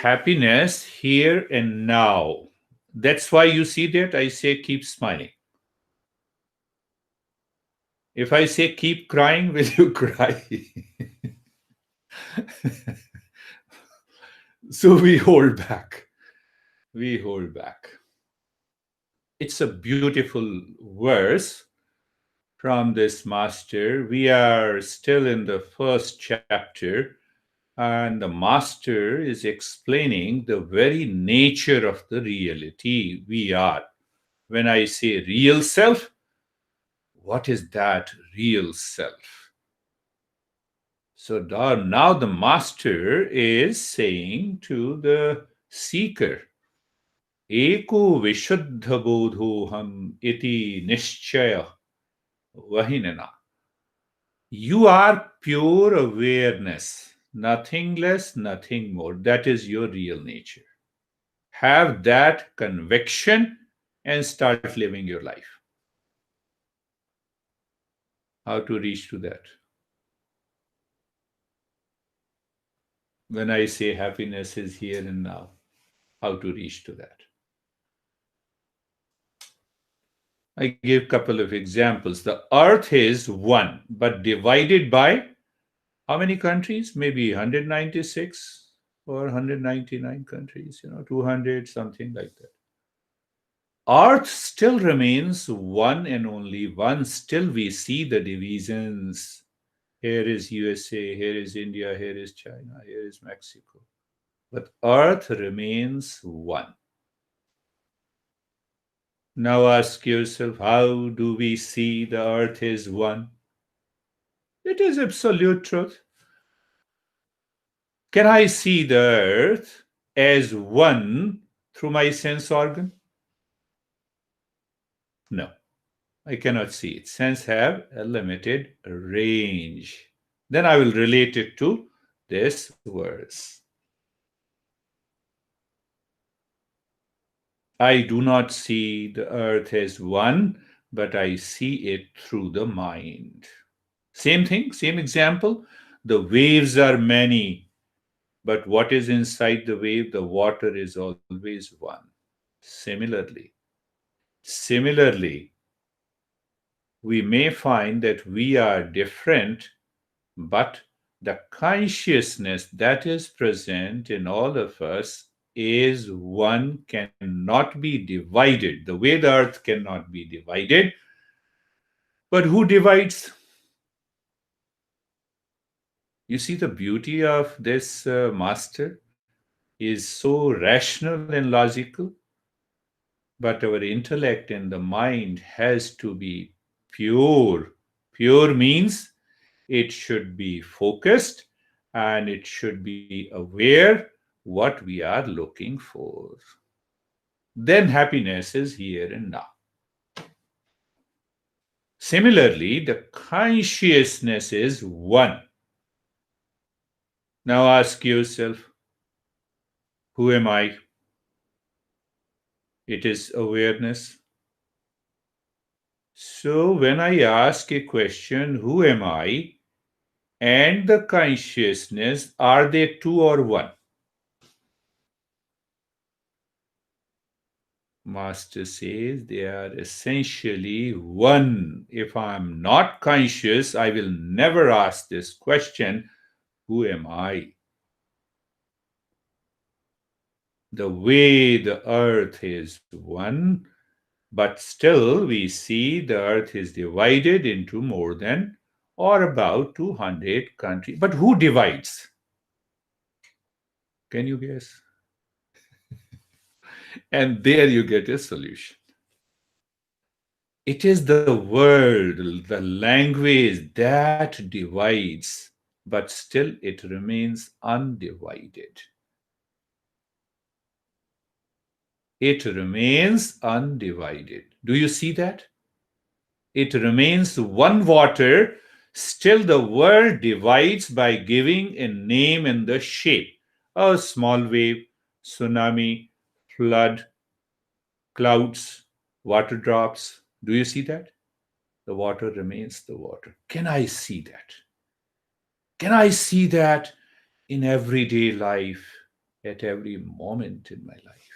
happiness here and now. That's why you see that I say keep smiling. If I say keep crying, will you cry? So we hold back. We hold back. It's a beautiful verse from this master. We are still in the first chapter, and the master is explaining the very nature of the reality we are. When I say real self, what is that real self? So now the master is saying to the seeker, Eko Vishuddha Bodhoham iti Nishchaya Vahinana. You are pure awareness, nothing less, nothing more. That is your real nature. Have that conviction and start living your life. How to reach to that? When I say happiness is here and now, how to reach to that? I give a couple of examples. The earth is one, but divided by how many countries? Maybe 196 or 199 countries, 200, something like that. Earth still remains one and only one. Still, we see the divisions. Here is USA, here is India, here is China, here is Mexico. But Earth remains one. Now ask yourself, how do we see the Earth is one? It is absolute truth. Can I see the Earth as one through my sense organ? No, I cannot see it. Sense have a limited range. Then I will relate it to this verse. I do not see the earth as one, but I see it through the mind. Same thing, same example. The waves are many, but what is inside the wave? The water is always one. Similarly, similarly, we may find that we are different, but the consciousness that is present in all of us is one, cannot be divided. The way the earth cannot be divided. But who divides? You see, the beauty of this master is so rational and logical, but our intellect and the mind has to be pure. Pure means it should be focused and it should be aware what we are looking for. Then happiness is here and now. Similarly, the consciousness is one. Now ask yourself, who am I? It is awareness. So when I ask a question, who am I? And the consciousness, are they two or one? Master says they are essentially one. If I am not conscious, I will never ask this question, who am I? The way the earth is one, but still we see the earth is divided into more than or about 200 countries. But who divides? Can you guess? And there you get a solution. It is the word, the language that divides, but still it remains undivided. It remains undivided. Do you see that? It remains one water, still the world divides by giving a name and the shape. A small wave, tsunami, flood, clouds, water drops. Do you see that? The water remains the water. Can I see that? Can I see that in everyday life? at every moment in my life.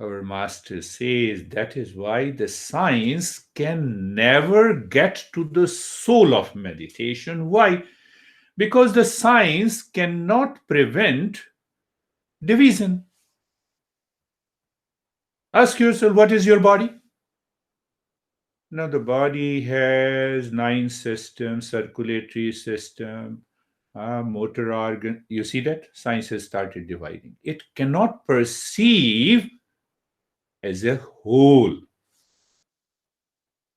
Our master says that is why the science can never get to the soul of meditation. Why? Because the science cannot prevent division. Ask yourself, what is your body? Now, the body has nine systems: circulatory system, motor organ. You see that? Science has started dividing. It cannot perceive as a whole.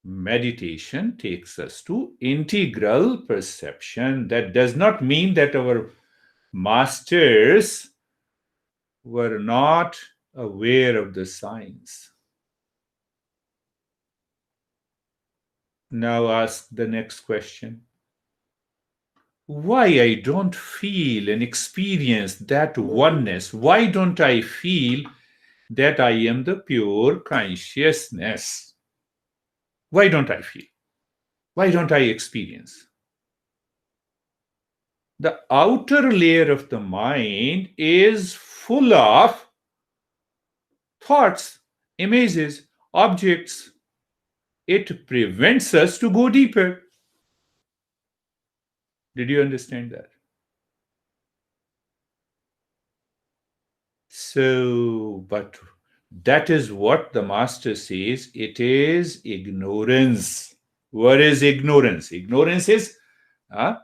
Meditation takes us to integral perception. That does not mean that our masters were not aware of the science. Now ask the next question. Why I don't feel and experience that oneness? Why don't I feel that I am the pure consciousness? Why don't I feel? Why don't I experience? The outer layer of the mind is full of thoughts, images, objects. It prevents us to go deeper. Did you understand that? So, but that is what the master says. It is ignorance. What is ignorance? Ignorance is, I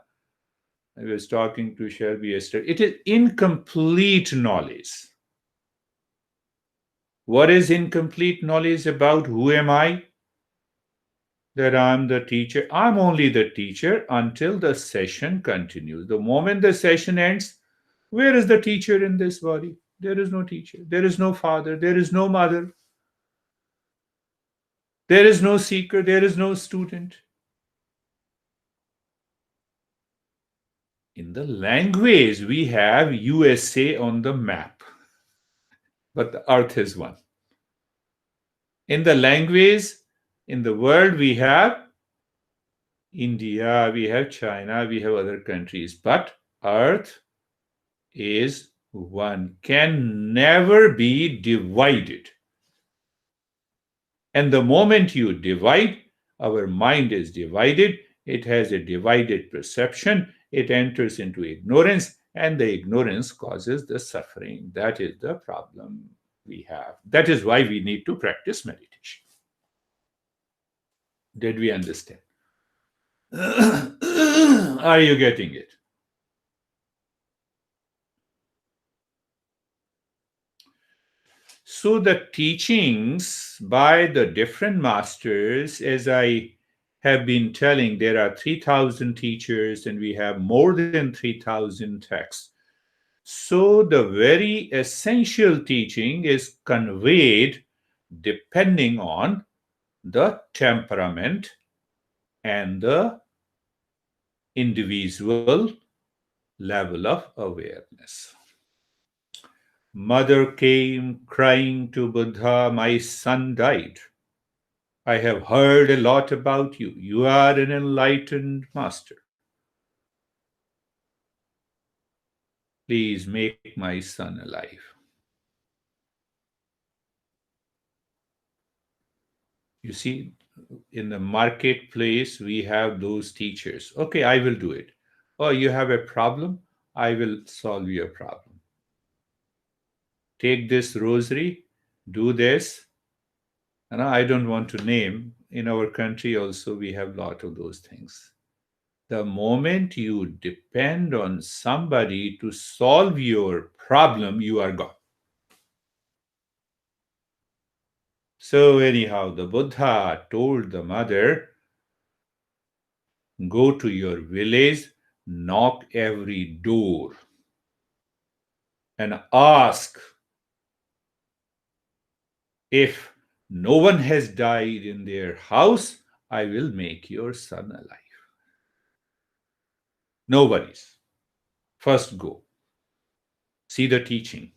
was talking to Shelby yesterday, it is incomplete knowledge. What is incomplete knowledge about who am I? That I'm the teacher. I'm only the teacher until the session continues. The moment the session ends, where is the teacher in this body? There is no teacher. There is no father. There is no mother. There is no seeker. There is no student. In the language, we have USA on the map, but the earth is one. In the language, in the world, we have India, we have China, we have other countries, but earth is one, can never be divided. And the moment you divide, our mind is divided, it has a divided perception, it enters into ignorance, and the ignorance causes the suffering. That is the problem we have. That is why we need to practice meditation. Did we understand? Are you getting it? So, the teachings by the different masters, as I have been telling, there are 3,000 teachers and we have more than 3,000 texts. So, the very essential teaching is conveyed depending on the temperament and the individual level of awareness. Mother came crying to Buddha, my son died. I have heard a lot about you. You are an enlightened master. Please make my son alive. You see, in the marketplace, we have those teachers. Okay, I will do it. Oh, you have a problem? I will solve your problem. Take this rosary, do this. And I don't want to name. In our country also, we have a lot of those things. The moment you depend on somebody to solve your problem, you are gone. So, anyhow, the Buddha told the mother, go to your village, knock every door, and ask if no one has died in their house, I will make your son alive. Nobody's. First go. See the teaching.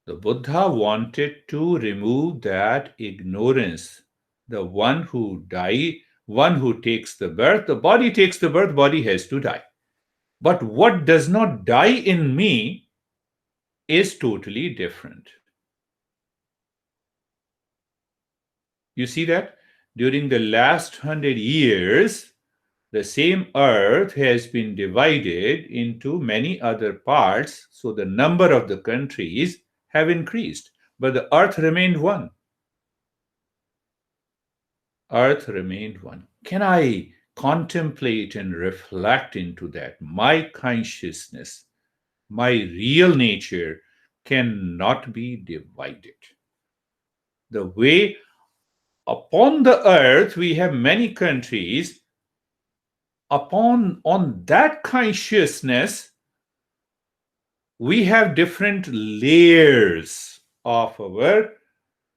The Buddha wanted to remove that ignorance. The one who dies, one who takes the birth, the body takes the birth, body has to die. But what does not die in me is totally different. You see that? During the last 100 years, the same earth has been divided into many other parts, so the number of the countries have increased, but the earth remained one. Earth remained one. Can I contemplate and reflect into that? My consciousness, my real nature cannot be divided. The way upon the earth we have many countries, upon on that consciousness we have different layers of our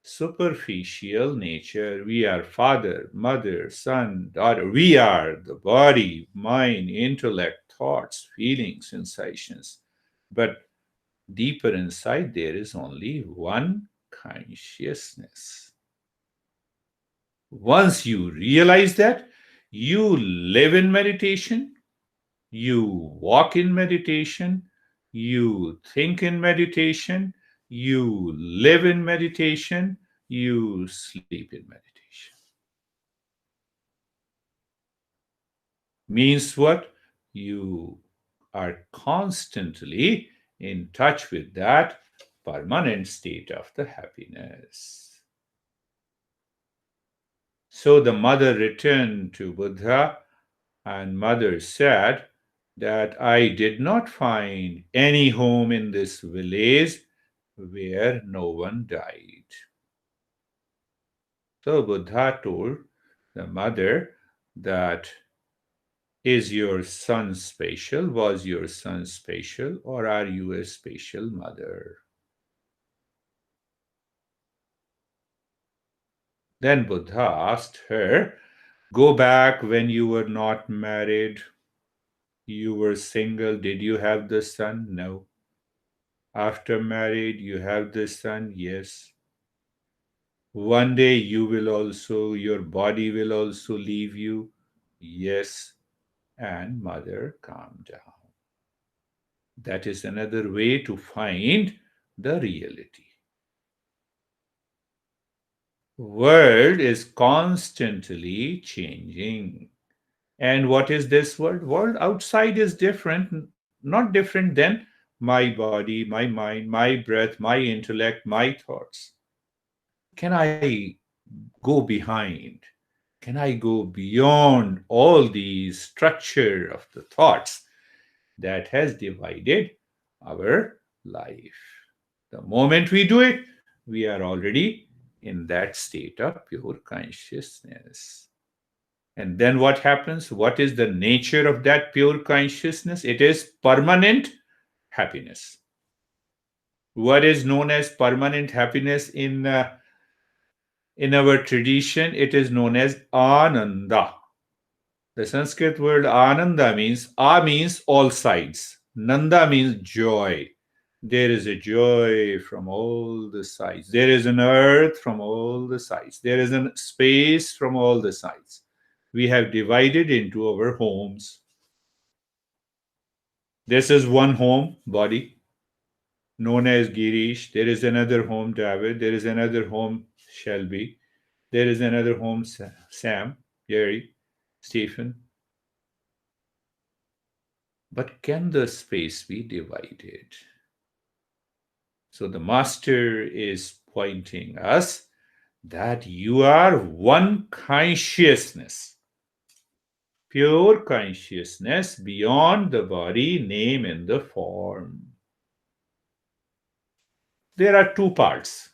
superficial nature. We are father, mother, son, daughter. We are the body, mind, intellect, thoughts, feelings, sensations. But deeper inside, there is only one consciousness. Once you realize that, you live in meditation, you walk in meditation, you think in meditation, you live in meditation, you sleep in meditation. Means what? You are constantly in touch with that permanent state of the happiness. So the mother returned to Buddha, and mother said that I did not find any home in this village where no one died. So Buddha told the mother that is your son special? Was your son special? Or are you a special mother? Then Buddha asked her, go back when you were not married. You were single. Did you have the son? No. After married, you have the son? Yes. One day you will also, your body will also leave you? Yes. And mother, calm down. That is another way to find the reality. World is constantly changing. And what is this world? World outside is different, not different than my body, my mind, my breath, my intellect, my thoughts. Can I go behind? Can I go beyond all the structure of the thoughts that has divided our life? The moment we do it, we are already in that state of pure consciousness. And then what happens? What is the nature of that pure consciousness? It is permanent happiness. What is known as permanent happiness in our tradition? It is known as ananda. The Sanskrit word ananda means means all sides. Nanda means joy. There is a joy from all the sides. There is an earth from all the sides. There is a space from all the sides. We have divided into our homes. This is one home, body, known as Girish. There is another home, David. There is another home, Shelby. There is another home, Sam, Jerry, Stephen. But can the space be divided? So the master is pointing us that you are one consciousness, pure consciousness beyond the body, name, and the form. There are two parts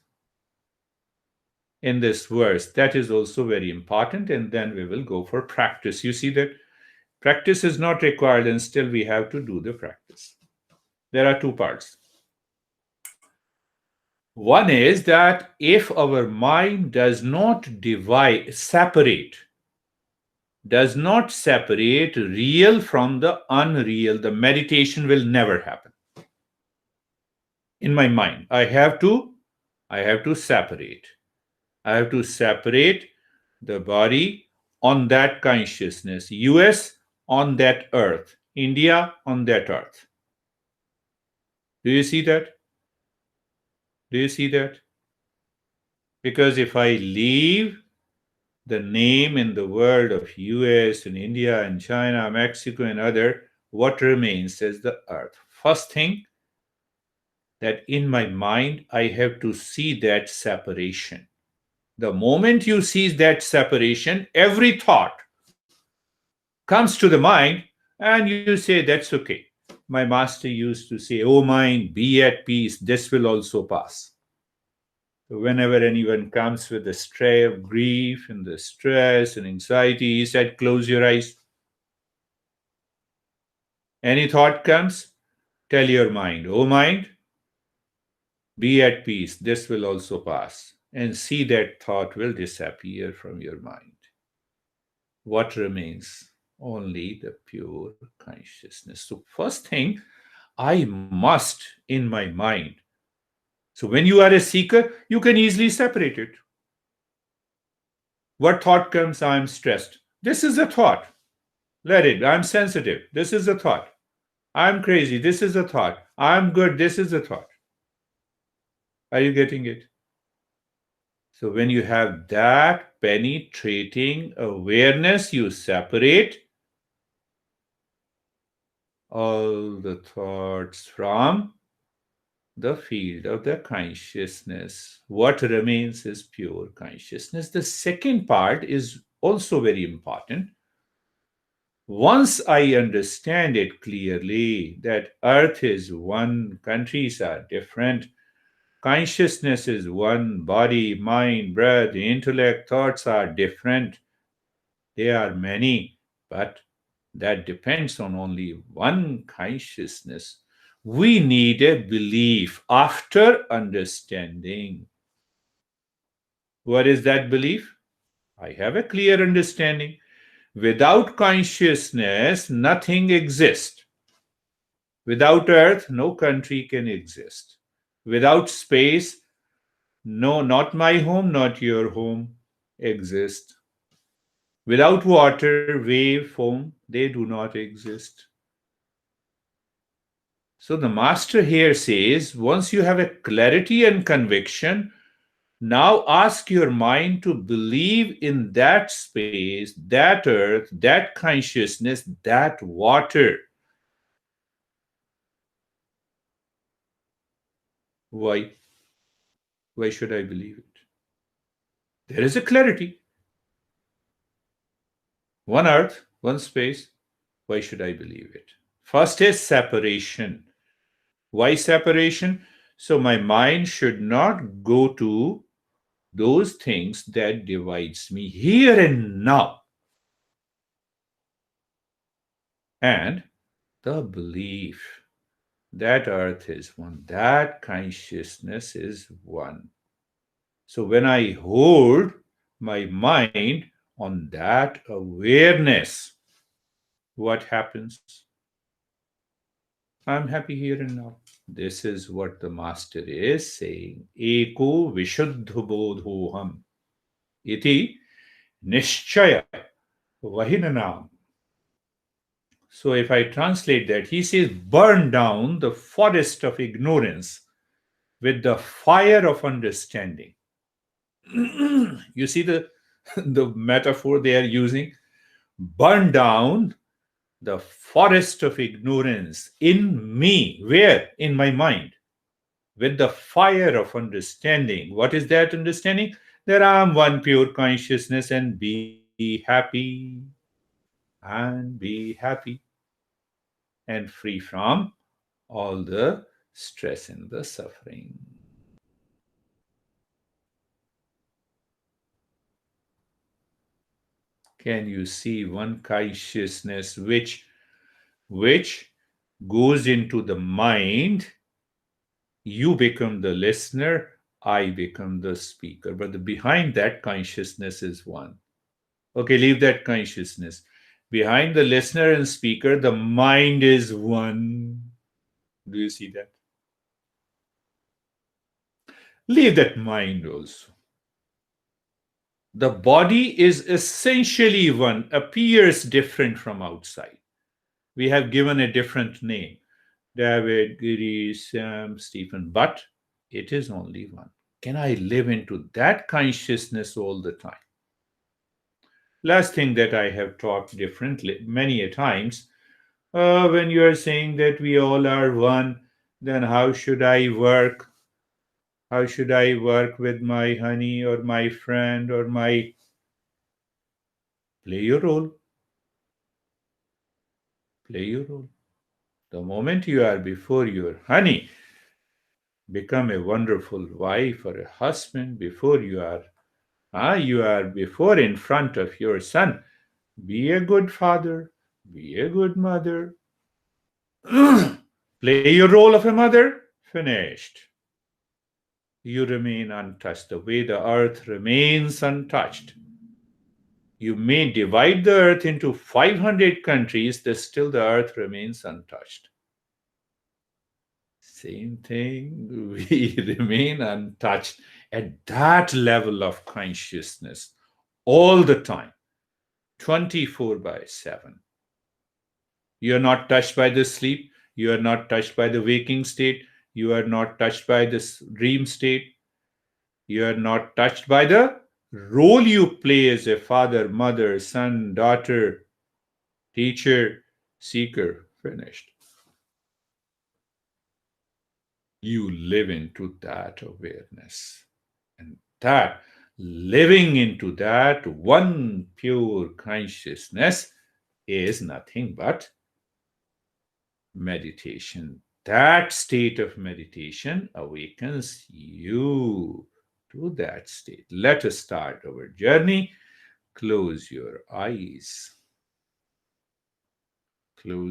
in this verse. That is also very important, and then we will go for practice. You see that practice is not required, and still we have to do the practice. There are two parts. One is that if our mind does not does not separate real from the unreal, the meditation will never happen. In my mind, I have to separate. I have to separate the body on that consciousness, US on that earth, India on that earth. Do you see that? Do you see that? Because if I leave the name in the world of US and India and China, Mexico and other, what remains is the earth. First thing, that in my mind, I have to see that separation. The moment you see that separation, every thought comes to the mind and you say, that's okay. My master used to say, oh mind, be at peace, this will also pass. So whenever anyone comes with the stray of grief and the stress and anxiety, he said, close your eyes. Any thought comes, tell your mind, oh mind, be at peace, this will also pass. And see that thought will disappear from your mind. What remains? Only the pure consciousness. So, first thing, I must in my mind. So, when you are a seeker, you can easily separate it. What thought comes? I'm stressed. This is a thought. Let it. I'm sensitive. This is a thought. I'm crazy. This is a thought. I'm good. This is a thought. Are you getting it? So, when you have that penetrating awareness, you separate all the thoughts from the field of the consciousness. What remains is pure consciousness. The second part is also very important. Once I understand it clearly that earth is one, countries are different, consciousness is one, body, mind, breath, intellect, thoughts are different, they are many, but that depends on only one consciousness. We need a belief after understanding. What is that belief? I have a clear understanding. Without consciousness, nothing exists. Without earth, no country can exist. Without space, no, not my home, not your home exist. Without water, wave, foam, they do not exist. So the master here says, once you have a clarity and conviction, now ask your mind to believe in that space, that earth, that consciousness, that water. Why? Why should I believe it? There is a clarity. One earth, one space. Why should I believe it? First is separation. Why separation? So my mind should not go to those things that divides me here and now. And the belief that earth is one, that consciousness is one. So when I hold my mind on that awareness, what happens? I'm happy here and now. This is what the master is saying. Eko vishuddha bodhoham iti nishchaya vahinanam. So if I translate that, he says, burn down the forest of ignorance with the fire of understanding. You see the metaphor they are using? Burn down the forest of ignorance in me. Where? In my mind. With the fire of understanding. What is that understanding? That I am one pure consciousness and be happy. And be happy. And free from all the stress and the suffering. Can you see one consciousness which goes into the mind? You become the listener, I become the speaker. But behind that consciousness is one. Okay, leave that consciousness. Behind the listener and speaker, the mind is one. Do you see that? Leave that mind also. The body is essentially one, appears different from outside. We have given a different name: David, Girish, Sam, Stephen, but it is only one. Can I live into that consciousness all the time? Last thing that I have talked differently many a times, when you are saying that we all are one, then how should I work? How should I work with my honey or my friend or my. Play your role. Play your role. The moment you are before your honey, become a wonderful wife or a husband. Before you are before in front of your son. Be a good father. Be a good mother. Play your role of a mother. Finished. You remain untouched the way the earth remains untouched. You may divide the earth into 500 countries, that still the earth remains untouched. Same thing, we remain untouched at that level of consciousness all the time, 24 by 7. You are not touched by the sleep, you are not touched by the waking state, you are not touched by this dream state, you are not touched by the role you play as a father, mother, son, daughter, teacher, seeker. Finished. You live into that awareness. And that, living into that one pure consciousness, is nothing but meditation. That state of meditation awakens you to that state. Let us start our journey. Close your eyes. Close